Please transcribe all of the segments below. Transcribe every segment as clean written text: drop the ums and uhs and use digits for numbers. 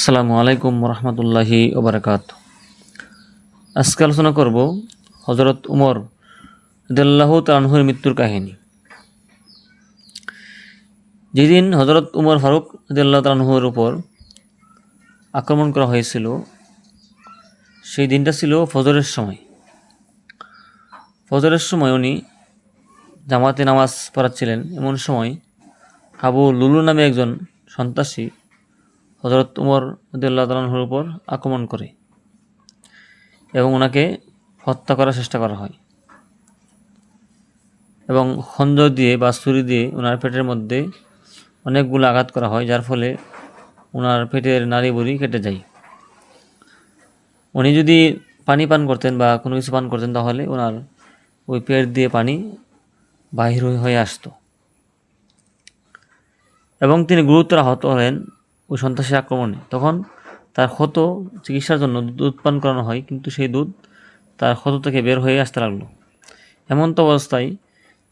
আসসালামু আলাইকুম রহমতুল্লাহি ওবরাকাতুহু। আজকে আলোচনা করব হযরত উমর রাদিয়াল্লাহু তাআলা আনহুর মৃত্যুর কাহিনী। যেদিন হযরত উমর ফারুক রাদিয়াল্লাহু তাআলা আনহুর উপর আক্রমণ করা হয়েছিল, সেই দিনটা ছিল ফজরের সময়। ফজরের সময় উনি জামাতে নামাজ পড়াচ্ছিলেন। এমন সময় আবু লুলু নামে একজন সন্ত্রাসী হযরত উমর রাদিয়াল্লাহু তাআলা আনহুর উপর আক্রমণ করে এবং ওনাকে হত্যা করার চেষ্টা করা হয় এবং খঞ্জর দিয়ে বা ছুরি দিয়ে ওনার পেটের মধ্যে অনেকগুলো আঘাত করা হয়, যার ফলে ওনার পেটের নাড়িভুঁড়ি কেটে যায়। উনি যদি পানি পান করতেন বা কোনো কিছু পান করতেন, তাহলে ওনার ওই পেট দিয়ে পানি বাহির হয়ে আসতো এবং তিনি গুরুতর আহত হলেন ওই সন্ত্রাসী আক্রমণে। তখন তার ক্ষত চিকিৎসার জন্য দুধ পান করানো হয়, কিন্তু সেই দুধ তার ক্ষত থেকে বের হয়ে আসতে লাগলো। এমন্ত অবস্থায়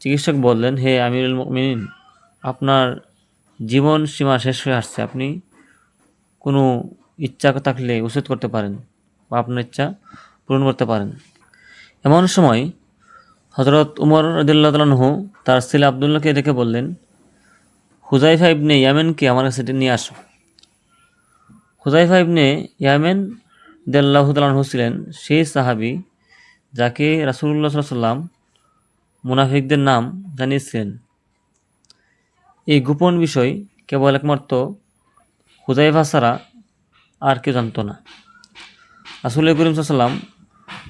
চিকিৎসক বললেন, হে আমিরুল মুমিনিন, আপনার জীবন সীমা শেষ হয়ে আসছে, আপনি কোনো ইচ্ছা থাকলে উচিত করতে পারেন বা আপনার ইচ্ছা পূরণ করতে পারেন। এমন সময় হযরত উমর রাদিয়াল্লাহু তাআলা আনহু তার ছেলে আব্দুল্লাহকে ডেকে বললেন, হুযায়ফা ইবনে ইয়ামেনকে আমার কাছে নিয়ে আসো। হুযায়ফা ইবনে ইয়ামেন রাদিয়াল্লাহু তাআলা আনহু ছিলেন সেই সাহাবী যাকে রাসূলুল্লাহ সাল্লাল্লাহু আলাইহি ওয়াসাল্লাম মুনাফিকদের নাম জানিয়েছিলেন। এই গোপন বিষয় কেবল একমাত্র হুযায়ফা ছাড়া আর কেউ জানত না। রাসূল করিম সাল্লাল্লাহু আলাইহি ওয়াসাল্লাম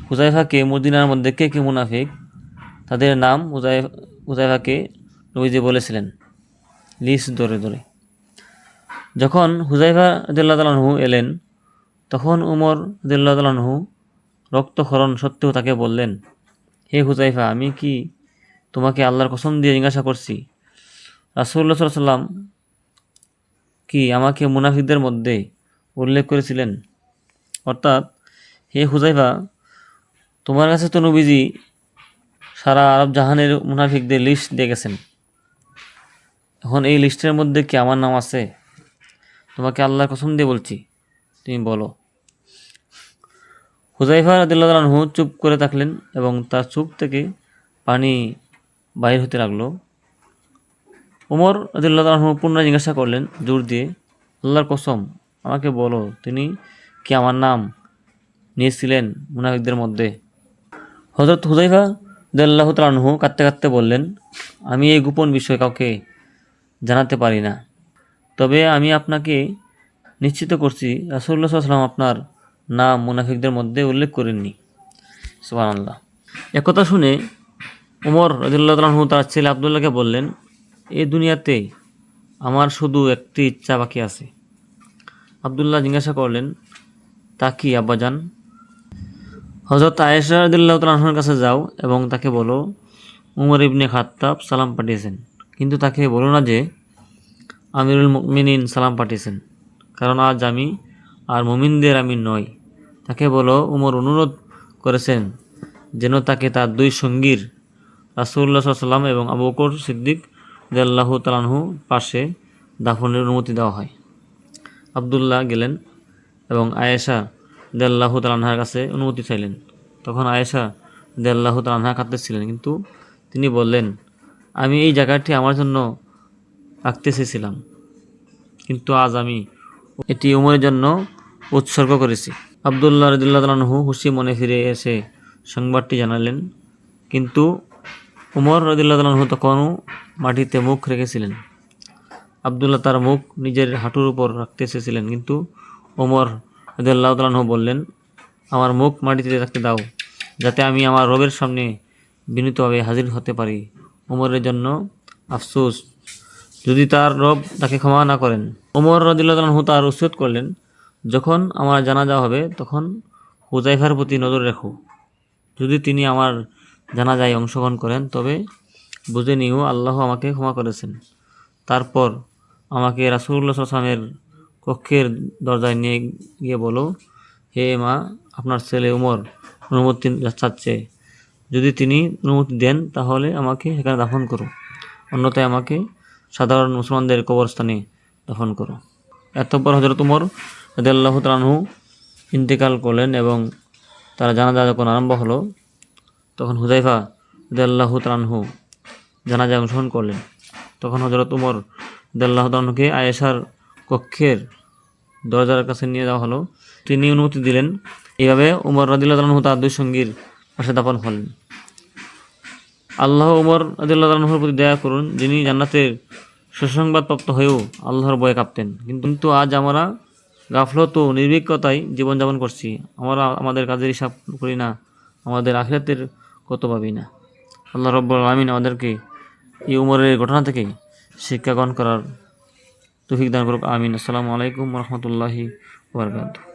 হুযায়ফাকে মদিনার মধ্যে কে কে মুনাফিক তাদের নাম হুযায়ফাকে নবীজি বলেছিলেন লিস্ট ধরে ধরে। যখন হুযায়ফা রাদিয়াল্লাহু তাআলা আনহু এলেন, তখন উমর রাদিয়াল্লাহু তাআলা আনহু রক্তক্ষরণ সত্ত্বেও তাকে বললেন, হে হুযায়ফা, আমি কি তোমাকে আল্লাহর কসম দিয়ে জিজ্ঞাসা করছি, রাসূলুল্লাহ সাল্লাল্লাহু আলাইহি ওয়াসাল্লাম কি আমাকে মুনাফিকদের মধ্যে উল্লেখ করেছিলেন? অর্থাৎ, হে হুযায়ফা, তোমার কাছে তো নবীজি সারা আরব জাহানের মুনাফিকদের লিস্ট দিয়ে গেছেন। এখন এই লিস্টের মধ্যে কি আমার নাম আছে? তোমাকে আল্লাহর কসম দিয়ে বলছি, তুমি বলো। হুযায়ফা রাদিয়াল্লাহু তাআলা আনহু চুপ করে থাকলেন এবং তার চোখ থেকে পানি বাইর হতে লাগলো। ওমর রাদিয়াল্লাহু তাআলা আনহু পুনরায় জিজ্ঞাসা করলেন জোর দিয়ে, আল্লাহর কসম, আমাকে বলো, তিনি কি আমার নাম নিয়েছিলেন মুনাফিকদের মধ্যে? হযরত হুযায়ফা রাদিয়াল্লাহু তাআলা আনহু কাঁদতে কাঁদতে বললেন, আমি এই গোপন বিষয় কাউকে জানাতে পারি না, তবে আমি আপনাকে নিশ্চিত করছি রাসূলুল্লাহ সাল্লাল্লাহু আলাইহি ওয়াসাল্লাম আপনার নাম মুনাফিকদের মধ্যে উল্লেখ করেননি। সুবহানাল্লাহ। একথা শুনে ওমর রাদিয়াল্লাহু তাআলা আনহু তার ছেলে আব্দুল্লাহকে বললেন, এই দুনিয়াতে আমার শুধু একটি ইচ্ছা বাকি আছে। আব্দুল্লাহ জিজ্ঞাসা করলেন, তা কি আব্বাজান? হযরত আয়েশা রাদিয়াল্লাহু তাআলা আনহার কাছে যাও এবং তাকে বলো, উমর ইবনে খাত্তাব সালাম পাঠিয়েছেন, কিন্তু তাকে বলো না যে আমিরুল মুমিনিন সালাম পাঠিয়েছেন, কারণ আজ আমি আর মুমিনদের আমির নই। তাকে বলো, উমর অনুরোধ করেছেন যেন তাকে তার দুই সঙ্গীর রাসূলুল্লাহ সাল্লাল্লাহু আলাইহি ওয়াসাল্লাম এবং আবু বকর সিদ্দিক রাদিয়াল্লাহু তাআলা আনহু পাশে দাফনের অনুমতি দেওয়া হয়। আব্দুল্লাহ গেলেন এবং আয়েশা রাদিয়াল্লাহু তাআলা আনহার কাছে অনুমতি চাইলেন। তখন আয়েশা রাদিয়াল্লাহু তাআলা আনহা কাঁদতেছিলেন, কিন্তু তিনি বললেন, আমি এই জায়গাটি আমার জন্য রাখতে চেয়েছিলাম, কিন্তু আজ আমি এটি উমরের জন্য উৎসর্গ করেছি। আব্দুল্লাহ রাদিয়াল্লাহু তাআলা আনহু খুশি মনে ফিরে এসে সংবাদটি জানালেন, কিন্তু উমর রাদিয়াল্লাহু তাআলা আনহু তখনও মাটিতে মুখ রেখেছিলেন। আব্দুল্লাহ তার মুখ নিজের হাঁটুর উপর রাখতে চেয়েছিলেন, কিন্তু ওমর রাদিয়াল্লাহু তাআলা আনহু বললেন, আমার মুখ মাটিতে রাখতে দাও, যাতে আমি আমার রবের সামনে বিনীতভাবে হাজির হতে পারি। ওমরের জন্য আফসোস যদি তার রব তাকে ক্ষমা না করেন। ওমর রাদিয়াল্লাহু তাআলা আনহু তার ওসিয়ত করলেন, যখন আমার জানাজা হবে তখন হুযায়ফার প্রতি নজর রেখো। যদি তিনি আমার জানাজায় অংশগ্রহণ করেন, তবে বুঝে নিও আল্লাহ আমাকে ক্ষমা করেছেন। তারপর আমাকে রাসূলুল্লাহ সাল্লাল্লাহু আলাইহি ওয়াসাল্লামের কক্ষের দরজায় নিয়ে গিয়ে বলো, হে মা, আপনার ছেলে উমর অনুমতি চাচ্ছে। যদি তিনি অনুমতি দেন, তাহলে আমাকে সেখানে দাফন করো, অন্যথায় আমাকে সাধারণ মুসলমানদের কবরস্থানে দাফন করো। এতপর হযরত উমর রাদিয়াল্লাহু তাআলা আনহু ইন্তেকাল করলেন এবং তার জানাজা যখন আরম্ভ হলো তখন হুযায়ফা রাদিয়াল্লাহু তাআলা আনহু জানাজায় অংশগ্রহণ করলেন। তখন হযরত উমর রাদিয়াল্লাহু তাআলা আনহুকে আয়েশার কক্ষের দরজার কাছে নিয়ে যাওয়া হলো। তিনি অনুমতি দিলেন। এইভাবে উমর রাদিয়াল্লাহু তাআলা আনহু তার দুই সঙ্গীর পাশে দাফন হলেন। আল্লাহ উমর রাদিয়াল্লাহু তাআলা আনহুর প্রতি দয়া করুন, যিনি জান্নাতের সুসংবাদপ্রাপ্ত হয়েও আল্লাহর ভয়ে কাঁপতেন। কিন্তু আজ আমরা গাফলত ও নির্ভীকতায় জীবনযাপন করছি। আমরা আমাদের কাজের হিসাব করি না, আমাদের আখিরাতের কত ভাবি না। আল্লাহ রাব্বুল আলামিন আমাদেরকে এই উমরের ঘটনা থেকে শিক্ষা গ্রহণ করার তৌফিক দান করুক। আমিন। আসসালামু আলাইকুম ওয়া রাহমাতুল্লাহি ওয়া বারাকাতুহু।